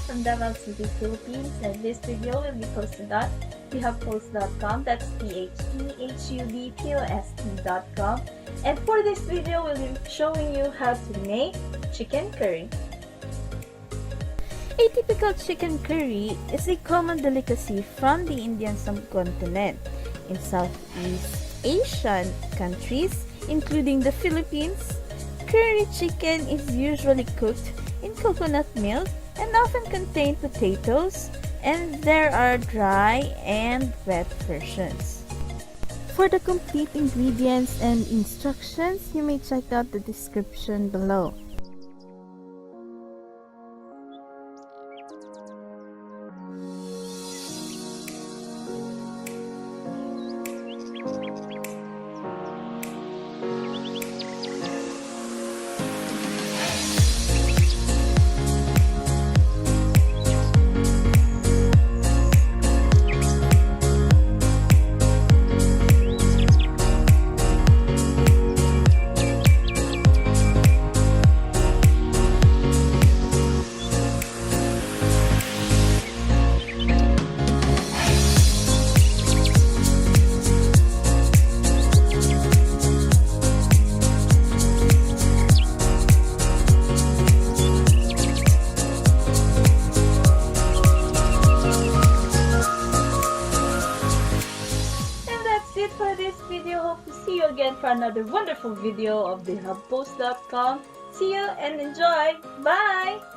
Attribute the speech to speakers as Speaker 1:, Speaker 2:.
Speaker 1: from Davao City, Philippines, and this video will be posted on TheHubPost.com. That's TheHubPost.com. And for this video, we'll be showing you how to make chicken curry. A typical chicken curry is a common delicacy from the Indian subcontinent. In Southeast Asian countries, including the Philippines, curry chicken is usually cooked in coconut milk and often contain potatoes, and there are dry and wet versions. For the complete ingredients and instructions, you may check out the description below. For this video, hope to see you again for another wonderful video of TheHubPost.com. See you and enjoy! Bye!